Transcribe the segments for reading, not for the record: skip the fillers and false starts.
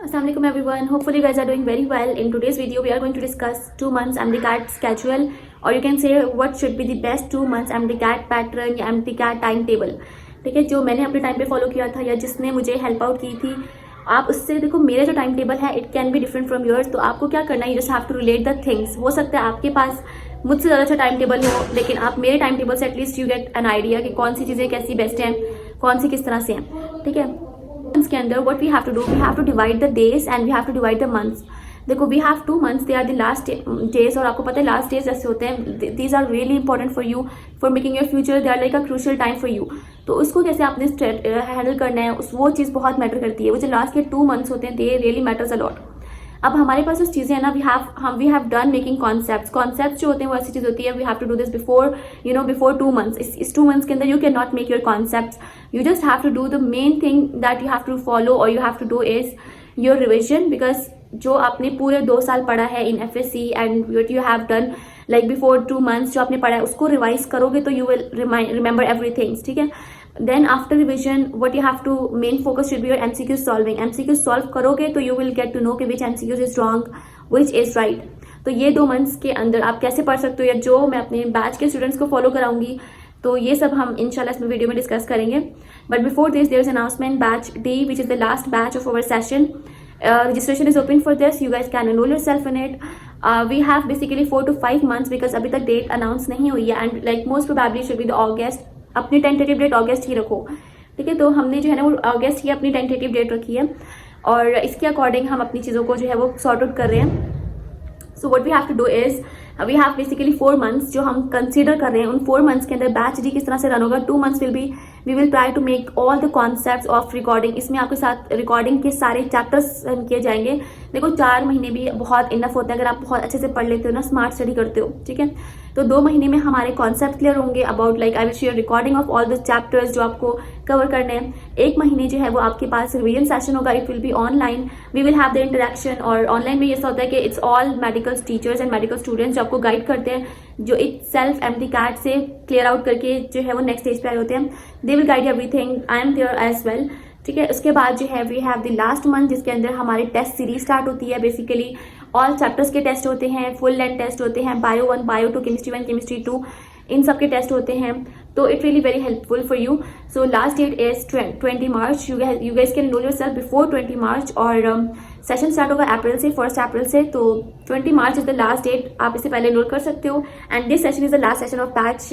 Assalamualaikum everyone. Hopefully you guys are doing very well. In today's video we are going to discuss 2 months MDCAT schedule, or you can say what should be the best 2 months MDCAT pattern या MDCAT timetable. ठीक है, जो मैंने अपने time पे follow किया था या जिसने मुझे हेल्प आउट की थी, आप उससे देखो मेरा जो टाइम टेबल है it can be different from yours. तो आपको क्या करना है, you just have to relate the things. हो सकता है आपके पास मुझसे ज़्यादा अच्छा टाइम टेबल हो, लेकिन आप मेरे टाइम टेबल से at least you get an idea कि कौन सी चीज़ें कैसी बेस्ट हैं, कौन सी किस तरह से हैं. ठीक है, के अंदर what we have to do, we have to divide the days and we have to divide the months. देखो we have 2 months, they are the last days, और आपको पता है लास्ट डेज ऐसे होते हैं, these are really important for you for making your future, they are like a crucial time for you. तो उसको कैसे आपने हैंडल करना है, वो चीज़ बहुत मैटर करती है. वो जो लास्ट के 2 months होते हैं they really matters a lot. अब हमारे पास उस चीज़ें हैं ना, we have done making concepts जो होते हैं वो ऐसी चीज़ होती है, we have to do this before 2 months. इस 2 months के अंदर you can not make your concepts, you just have to do the main thing that you have to follow और you have to do is your revision. Because जो आपने पूरे 2 साल पढ़ा है इन FSC and what you have done like before 2 months जो आपने पढ़ा है उसको रिवाइज करोगे तो यू विल रिमेंबर एवरीथिंग. ठीक है, then after revision what you have to main focus should be your MCQ solving. MCQ solve करोगे तो you will get to know कि which MCQs is wrong, which is right. तो ये 2 months के अंदर आप कैसे पढ़ सकते हो, या जो मैं अपने बैच के स्टूडेंट्स को फॉलो कराऊंगी, तो ये सब हम इंशाल्लाह इस वीडियो में डिस्कस करेंगे. But before this there is announcement, batch D which is the last batch of our session. Registration is open for this. You guys can enroll yourself in it. We have basically 4 to 5 months because अभी तक date announce नहीं हुई है, and like most probably should be the August. अपनी tentative date अगस्त ही रखो. ठीक है, तो हमने जो है ना वो अगस्त ही अपनी टेंटेटिव डेट रखी है, और इसके अकॉर्डिंग हम अपनी चीज़ों को जो है वो सॉर्ट आउट कर रहे हैं. So what we have to do is we have basically 4 months जो हम कंसीडर कर रहे हैं. उन 4 months के अंदर बैच D किस तरह से रन होगा. 2 months we will try to make all the concepts of recording. इसमें आपके साथ रिकॉर्डिंग के सारे चैप्टर्स किए जाएंगे. देखो 4 महीने भी बहुत इनफ होता है अगर आप बहुत अच्छे से पढ़ लेते हो ना, स्मार्ट स्टडी करते हो. ठीक है, तो 2 महीने में हमारे कॉन्सेप्ट क्लियर होंगे about like I will share recording of all the chapters जो आपको कवर करने हैं. 1 महीने जो है वो आपके पास रिवीजन सेशन होगा. It will be online, we will have the interaction. और ऑनलाइन में ये होता है कि it's all medical teachers and medical students जो आपको गाइड करते हैं, जो एक सेल्फ MDCAT से क्लियर आउट करके जो है वो नेक्स्ट स्टेज पे आए होते हैं. They will guide everything. I am there as well. ठीक है, उसके बाद जो है we have the last month जिसके अंदर हमारी टेस्ट सीरीज स्टार्ट होती है. बेसिकली ऑल चैप्टर्स के टेस्ट होते हैं, फुल लेंथ टेस्ट होते हैं, Bio 1, Bio 2, Chemistry 1, Chemistry 2, इन सब के टेस्ट होते हैं. तो it really very helpful for you. So last date is 20 March. You guys can enrol yourself before 20 March, और सेशन स्टार्ट होगा अप्रैल से, 1 अप्रैल से. तो 20 March is the last date, आप इससे पहले एनरोल कर सकते हो. And this session is the last session of batch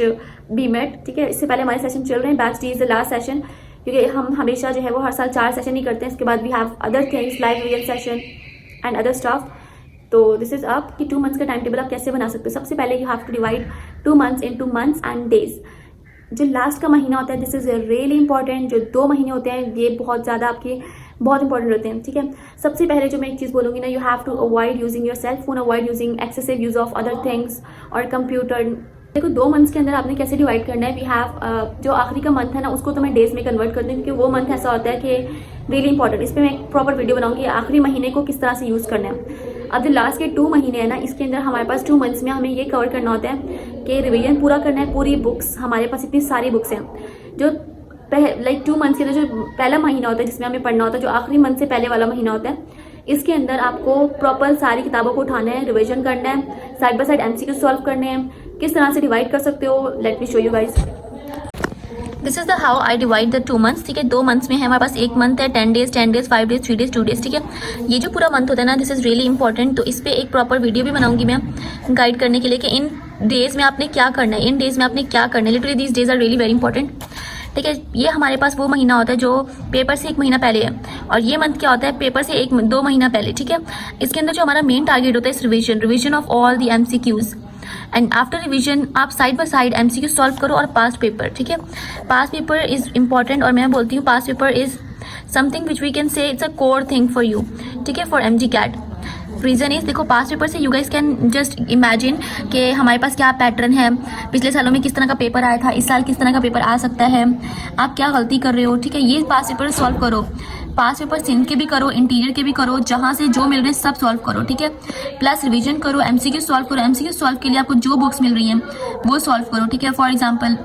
BMed. ठीक है, इससे पहले हमारे सेशन चल रहे हैं. Batch D is the last session, क्योंकि हम हमेशा जो है वो हर साल 4 सेशन ही करते हैं. इसके बाद we have other things live revision session and other stuff. तो दिस इज अप कि 2 months का टाइम टेबल आप कैसे बना सकते हो. सबसे पहले you have to divide 2 months into months and days. जो लास्ट का महीना होता है दिस इज रियली इंपॉर्टेंट. जो 2 महीने होते हैं ये बहुत ज़्यादा आपके बहुत इंपॉर्टेंट होते हैं. ठीक है, सबसे पहले जो मैं एक चीज़ बोलूँगी ना, you have to avoid using your cell phone, avoid using excessive use of other things और कंप्यूटर. देखो 2 months के अंदर आपने कैसे डिवाइड करना है. वी हैव जो आखिरी का मंथ है ना उसको तो मैं डेज में कन्वर्ट करती हूँ, क्योंकि वो मंथ ऐसा होता है कि रियली इंपॉर्टेंट. इस पर मैं एक प्रॉपर वीडियो बनाऊंगी आखिरी महीने को किस तरह से यूज़ करना है. अब जो लास्ट के 2 महीने हैं ना, इसके अंदर हमारे पास 2 months में हमें ये कवर करना होता है कि रिवीजन पूरा करना है. पूरी बुक्स, हमारे पास इतनी सारी बुक्स हैं. जो लाइक 2 months के अंदर जो पहला महीना होता है जिसमें हमें पढ़ना होता है, जो आखिरी मंथ से पहले वाला महीना होता है, इसके अंदर आपको प्रॉपर सारी किताबों को उठाना है, रिवीजन करना है, side by side MCQ solve करने हैं. किस तरह से डिवाइड कर सकते हो, let me show you guys. This is the how I divide the 2 months. ठीक है, 2 months में है हमारे पास 1 month है, 10 days, 5 days, 3 days, 2 days. ठीक है, ये जो पूरा मंथ होता है ना दिस इज रियली इंपॉर्टेंट. तो इस पर एक प्रॉपर वीडियो भी बनाऊंगी मैं गाइड करने के लिए कि इन डेज में आपने क्या करना है, इन डेज में आपने क्या करना है. Literally these days are really very important. ठीक है, ये हमारे पास वो महीना होता है जो पेपर से 1 महीना पहले है, और ये मंथ क्या होता है पेपर से 1-2 महीना पहले. ठीक है, इसके अंदर जो हमारा मेन टारगेट होता है revision of all the MCQs. And after revision आप side by side MCQ solve करो और पास पेपर. ठीक है, पास पेपर इज इंपॉर्टेंट, और मैं बोलती हूँ past paper is something which we can say it's a core thing for you. ठीक है, फॉर MDCAT. रीज़न इज देखो पास पेपर से you guys can just imagine कि हमारे पास क्या पैटर्न है, पिछले सालों में किस तरह का पेपर आया था, इस साल किस तरह का पेपर आ सकता है, आप क्या गलती कर रहे हो. ठीक है, ये पास पेपर सॉल्व करो. पास पेपर सिंध के भी करो, इंटीरियर के भी करो, जहाँ से जो मिल रहे हैं सब सॉल्व करो. ठीक है, प्लस रिवीजन करो, MCQ सॉल्व करो. MCQ सॉल्व के लिए आपको जो बुक्स मिल रही हैं वो सॉल्व करो. ठीक है, फॉर एग्जाम्पल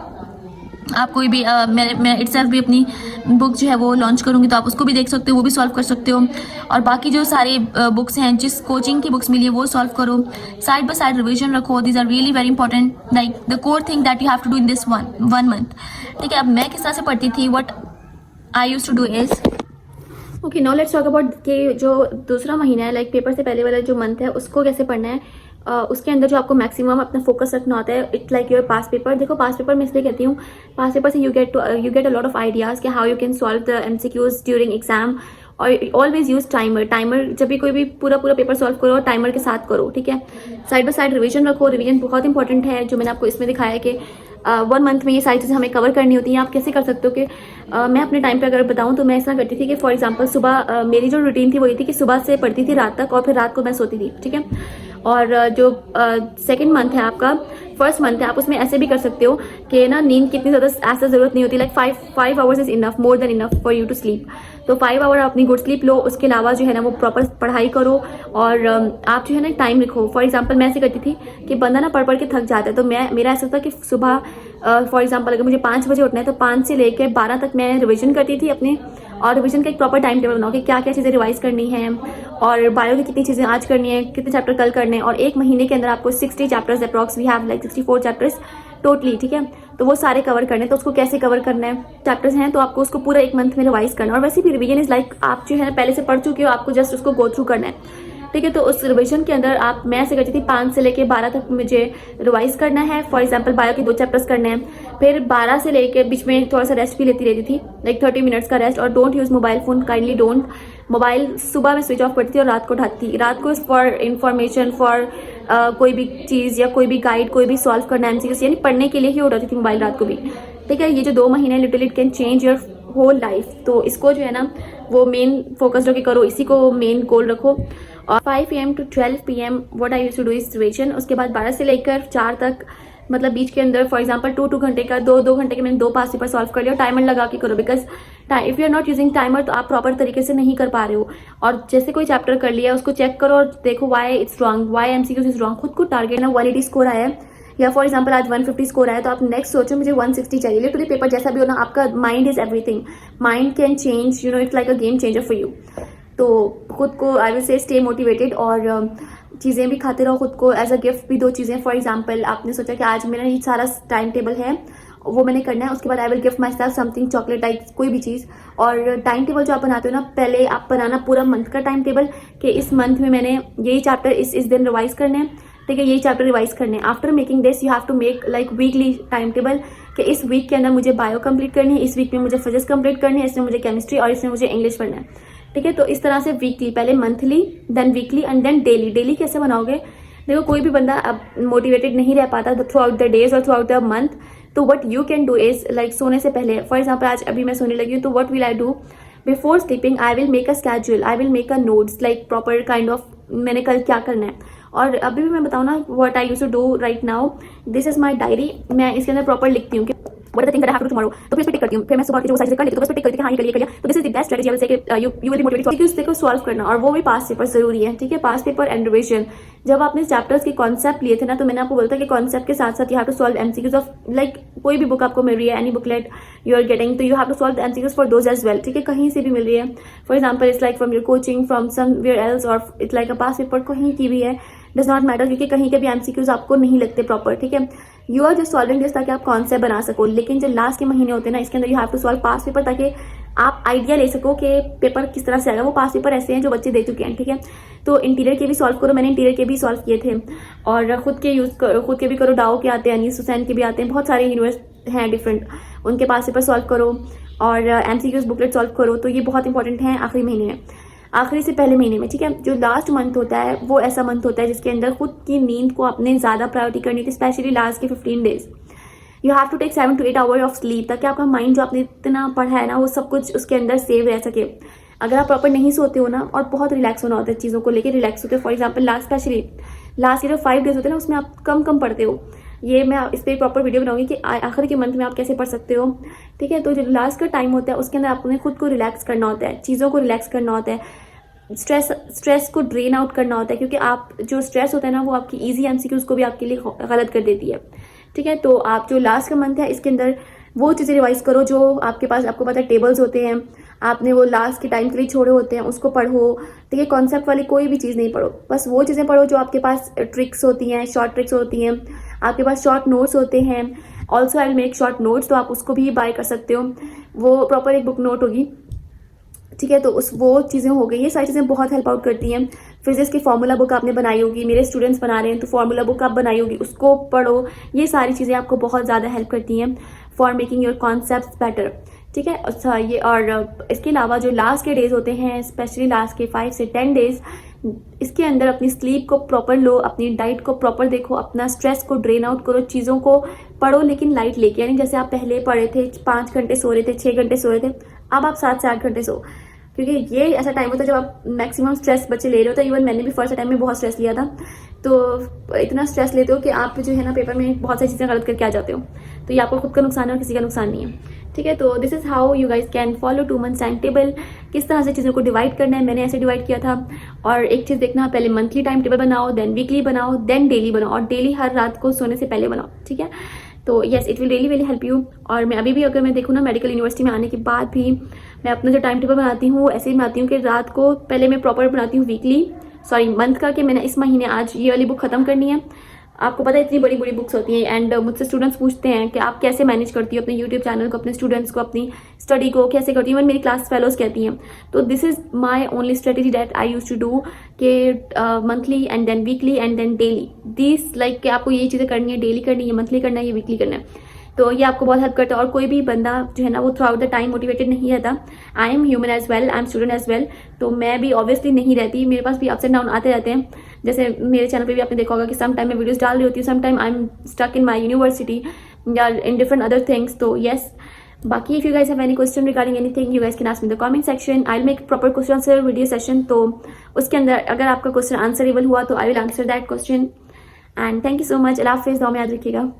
आप कोई भी मैं इटसेल्फ भी अपनी बुक जो है वो लॉन्च करूँगी, तो आप उसको भी देख सकते हो, वो भी सॉल्व कर सकते हो। और बाकी जो सारे बुक्स हैं, जिस कोचिंग की बुक्स मिली है वो सॉल्व करो, साइड बाय साइड रिविजन रखो। These are really very important, like the core thing that you have to do in this one month. ठीक है, अब मैं किस तरह से पढ़ती थी, what I used to do is okay, now let's talk about कि जो दूसरा महीना है, लाइक पेपर से पहले वाला जो मंथ है, उसको कैसे पढ़ना है। उसके अंदर जो आपको मैक्सिमम अपना फोकस रखना होता है, it's like your past paper. देखो, पास पेपर मैं इसलिए कहती हूँ, पास पेपर से you get a lot of ideas कि how you can solve the MCQs during exam. और ऑलवेज यूज टाइमर जब भी कोई भी पूरा पेपर सॉल्व करो, टाइमर के साथ करो। ठीक है, साइड बाय साइड रिवीजन रखो। रिवीजन बहुत इंपॉर्टेंट है, जो मैंने आपको इसमें दिखाया है कि 1 मंथ में ये सारी चीज़ें हमें कवर करनी होती हैं। आप कैसे कर सकते हो कि मैं अपने टाइम पे अगर बताऊं तो मैं इस तरह करती थी कि फॉर एग्जांपल सुबह मेरी जो रूटीन थी वो ये थी कि सुबह से पढ़ती थी रात तक, और फिर रात को मैं सोती थी। ठीक है, और जो सेकंड मंथ है आपका, फर्स्ट मंथ है, आप उसमें ऐसे भी कर सकते हो कि ना नींद की इतनी ज़्यादा ऐसा ज़रूरत नहीं होती, like 5 hours is enough, more than enough for you to sleep. तो 5 आवर अपनी गुड स्लीप लो, उसके अलावा जो है ना वो प्रॉपर पढ़ाई करो। और आप जो है ना टाइम लिखो। फॉर एग्जांपल मैं ऐसे करती थी कि बंदा ना पढ़ के थक जाता है, तो मेरा ऐसा था कि सुबह फॉर एग्जांपल अगर मुझे 5 बजे उठना है तो 5 से लेकर 12 तक मैं रिविजन करती थी अपने, और रिविजन का एक प्रॉपर टाइम टेबल बनाओ कि क्या क्या चीज़ें रिवाइज करनी है, और बायो की कितनी चीज़ें आज करनी है, कितने चैप्टर कल करने हैं। और एक महीने के अंदर आपको 60 chapters approx, we have like 64 chapters totally. ठीक है, तो वो सारे कवर करने हैं। तो उसको कैसे कवर करना है, चैप्टर्स हैं तो आपको उसको पूरा 1 मंथ में रिवाइज करना है। और वैसे भी रिवीजन इज लाइक आप जो है पहले से पढ़ चुके हो, आपको जस्ट उसको गो थ्रू करना है। ठीक है, तो उस रिवीजन के अंदर मैं ऐसे करती थी 5 से लेके 12 तक मुझे रिवाइज करना है। फॉर एग्जांपल बायो के 2 चैप्टर्स करने हैं, फिर 12 से लेके बीच में थोड़ा सा रेस्ट भी लेती रहती थी, लाइक 30 मिनट्स का रेस्ट। और don't use mobile phone, kindly don't. Mobile सुबह में स्विच ऑफ करती थी और रात को उठाती थी। रात को फॉर इंफॉर्मेशन, फॉर कोई भी चीज़ या कोई भी गाइड, कोई भी सॉल्व करना एमसीक्यूज, यानी पढ़ने के लिए ही उठाती थी मोबाइल रात को भी। ठीक है, ये जो 2 महीने little it can change your whole life. तो इसको जो है ना वो मेन फोकस रखे करो, इसी को मेन गोल रखो। और 5 AM to 12 PM what I used to do is revision. उसके बाद 12 से लेकर 4 तक, मतलब बीच के अंदर फॉर एग्जांपल 2 घंटे का 2 घंटे के मैंने 2 पास पेपर सॉल्व कर लिया। टाइमर लगा के करो, because if you are not using timer तो आप प्रॉपर तरीके से नहीं कर पा रहे हो। और जैसे कोई चैप्टर कर लिया उसको चेक करो और देखो why it's wrong, why MCQs is wrong. खुद को टारगेट ना 180 स्कोर आया है, या फॉर एग्जांपल आज 150 स्कोर आया, तो आप नेक्स्ट सोचो मुझे 160 चाहिए। लिटरली पेपर जैसा भी हो ना, आपका mind is everything, mind can change, you know, it's like a game changer for you. तो खुद को I will say stay motivated, और चीज़ें भी खाते रहो खुद को एज अ गिफ्ट भी। 2 चीज़ें, फॉर एग्जांपल आपने सोचा कि आज मेरा ये सारा टाइम टेबल है वो मैंने करना है, उसके बाद I will gift my self something, chocolate type कोई भी चीज़। और टाइम टेबल जो आप बनाते हो ना, पहले आप बनाना पूरा मंथ का टाइम टेबल कि इस मंथ में मैंने यही चैप्टर इस दिन रिवाइज करने हैं। ठीक है, यही चैप्टर रिवाइज करने हैं। After making this you have to make like weekly time table कि इस वीक के अंदर मुझे बायो कंप्लीट करनी है, इस वीक में मुझे फिजिक्स कंप्लीट करनी है, इसमें मुझे केमिस्ट्री और इसमें मुझे इंग्लिश पढ़ना है। ठीक है, तो इस तरह से वीकली, पहले monthly, then weekly and then daily. Daily कैसे बनाओगे, देखो कोई भी बंदा अब मोटिवेटेड नहीं रह पाता थ्रू आउट द डेज और थ्रू आउट द मंथ। तो what you can do is like सोने से पहले, फॉर एग्जांपल आज अभी मैं सोने लगी हूँ, तो what will I do before sleeping, I will make a schedule, I will make a notes, like proper kind of मैंने कल क्या करना है। और अभी भी मैं बताऊँ ना, what I used to do right now, this is my diary. मैं इसके अंदर प्रॉपर लिखती हूँ कि what are the things that I have to do tomorrow, तो फिर इसमें टिक करती हूँ। फिर मैं सुबह की जो सारी चीजें कर लेती हूँ तो बस टिक करती हूँ, हाँ ये कर लिया। तो this is the best strategy, I will say कि यू विल बी मोटिवेटेड क्योंकि उसको सॉल्व करना, और वो भी पास पेपर जरूरी है। ठीक है, पास पेपर एंड रिविजन। जब आपने चैप्टर्स के कॉन्सेप्ट लिए थे ना, तो मैंने आपको बोला था कि कॉन्सेप्ट के साथ साथ you have to solve MCQs of like कोई भी बुक आपको मिल रही है, any booklet you are getting, तो you have to solve the MCQs for those as well. ठीक है, कहीं से भी मिल रही है, for example it's like from your coaching, from somewhere else, और it's like a past paper, कहीं की भी है, डज नॉट मैटर, क्योंकि कहीं के भी एमसीक्यूज आपको नहीं लगते प्रॉपर। ठीक है, you are just solving this ताकि आप कॉन्सेप्ट बना सको। लेकिन जो लास्ट के महीने होते हैं ना, इसके अंदर you have to solve past paper ताकि आप आइडिया ले सको कि पेपर किस तरह से आएगा। वो पास पेपर ऐसे हैं जो बच्चे दे चुके हैं। ठीक है, तो इंटीरियर के भी सॉल्व करो, मैंने इंटीरियर के भी सॉल्व किए थे, और खुद के भी करो, डाओ के आते हैं, अनीस हुसैन के भी आते हैं, बहुत सारे यूनिवर्स हैं डिफरेंट, उनके पास पेपर सॉल्व करो, और एमसीक्यूज बुकलेट सॉल्व करो। तो ये बहुत इंपॉर्टेंट है आखिरी महीने में, आखिरी से पहले महीने में। ठीक है, जो लास्ट मंथ होता है वो ऐसा मंथ होता है जिसके अंदर खुद की नींद को आपने ज़्यादा प्रायोरिटी करनी थी, स्पेशली लास्ट के 15 days. You have to take 7 to 8 hour of sleep ताकि आपका माइंड जो आपने इतना पढ़ा है ना वो सब कुछ उसके अंदर सेव रह सके। अगर आप प्रॉपर नहीं सोते हो ना, और बहुत रिलैक्स होना होता है, चीज़ों को लेकर रिलैक्स होते हो। फॉर एग्जाम्पल लास्ट के जो 5 डेज होते हैं ना, उसमें आप कम पढ़ते हो। ये मैं इस पर प्रॉपर वीडियो बनाऊंगी कि आखिर के मंथ में आप कैसे पढ़ सकते हो। ठीक है, तो जो लास्ट का टाइम होता है उसके अंदर आपने खुद को रिलैक्स करना होता है, चीज़ों को रिलैक्स करना होता है, स्ट्रेस को ड्रेन आउट करना होता है, क्योंकि आप जो स्ट्रेस होता है ना वो आपकी इजी एमसीक्यूज को भी आपके लिए गलत कर देती है। ठीक है, तो आप जो लास्ट का मंथ है इसके अंदर वो चीज़ें रिवाइज करो जो आपके पास, आपको पता है टेबल्स होते हैं, आपने वो लास्ट के टाइम के लिए छोड़े होते हैं, उसको पढ़ो। ठीक है, कॉन्सेप्ट वाली कोई भी चीज़ नहीं पढ़ो, बस वो चीज़ें पढ़ो जो आपके पास ट्रिक्स होती हैं, शॉर्ट ट्रिक्स होती हैं, आपके पास शॉर्ट नोट्स होते हैं। Also I will make short notes, तो आप उसको भी बाय कर सकते हो, वो प्रॉपर एक बुक नोट होगी। ठीक है, तो वो चीज़ें हो गई, ये सारी चीज़ें बहुत हेल्प आउट करती हैं। फिजिक्स की फॉर्मूला बुक आपने बनाई होगी, मेरे स्टूडेंट्स बना रहे हैं तो फॉर्मूला बुक आप बनाई होगी, उसको पढ़ो। ये सारी चीज़ें आपको बहुत ज़्यादा हेल्प करती हैं for making your concept better. ठीक है, अच्छा ये, और इसके अलावा जो लास्ट के डेज होते हैं, स्पेशली लास्ट के 5 से 10 डेज, इसके अंदर अपनी स्लीप को प्रॉपर लो, अपनी डाइट को प्रॉपर देखो, अपना स्ट्रेस को ड्रेन आउट करो, चीज़ों को पढ़ो लेकिन लाइट लेके, यानी जैसे आप पहले पढ़े थे 5 घंटे सो रहे थे, 6 घंटे सो रहे थे, अब आप 7 से 8 घंटे सो, क्योंकि ये ऐसा टाइम होता है जब आप मैक्सिमम स्ट्रेस बच्चे ले रहे होते हैं। इवन मैंने भी फर्स्ट टाइम में बहुत स्ट्रेस लिया था, तो इतना स्ट्रेस लेते हो कि आप जो है ना पेपर में बहुत सारी चीज़ें गलत करके आ जाते हो, तो ये आपको खुद का नुकसान है और किसी का नुकसान नहीं है। ठीक है, तो this is how you guys can follow 2 months time table. किस तरह से चीज़ों को डिवाइड करना है, मैंने ऐसे डिवाइड किया था। और एक चीज़ देखना, पहले मंथली टाइम टेबल बनाओ, देन वीकली बनाओ, देन डेली बनाओ, और डेली हर रात को सोने से पहले बनाओ। ठीक है, तो yes it will really really help you. और मैं अभी भी अगर मैं देखूँ ना, मेडिकल यूनिवर्सिटी में आने के बाद भी मैं अपना जो टाइम टेबल बनाती हूँ ऐसे ही बनाती हूँ कि रात को पहले मैं प्रॉपर बनाती हूँ मंथ का, कि मैंने इस महीने आज ये वाली बुक खत्म करनी है। आपको पता है इतनी बड़ी बड़ी बुक्स होती हैं, एंड मुझसे स्टूडेंट्स पूछते हैं कि आप कैसे मैनेज करती हो अपने यूट्यूब चैनल को, अपने स्टूडेंट्स को, अपनी स्टडी को कैसे करती हो। इवन मेरी क्लास फेलोज कहती हैं, तो this is my only strategy that I use to do, कि monthly and then weekly and then daily, this like कि आपको ये चीज़ें करनी है, डेली करनी है, मंथली करना है, ये वीकली करना है। तो ये आपको बहुत हेल्प करता है। और कोई भी बंदा जो है ना वो throughout the time motivated नहीं रहता। I am human as well, I am student as well, तो मैं भी ऑब्वियसली नहीं रहती, मेरे पास भी अप्स एंड डाउन आते रहते हैं। जैसे मेरे चैनल पे भी आपने देखा होगा कि सम टाइम मैं वीडियोस डाल रही होती हूँ, some time I am stuck in my university या इन डिफरेंट अदर थिंग्स। तो येस, बाकी if you guys have any question regarding anything, you guys can ask me in the comment section. I will make proper question answer video session, तो उसके अंदर अगर आपका question answerable हुआ तो I will answer that question. And thank you so much. Allah हाफिज़, दुआ में याद रखिएगा।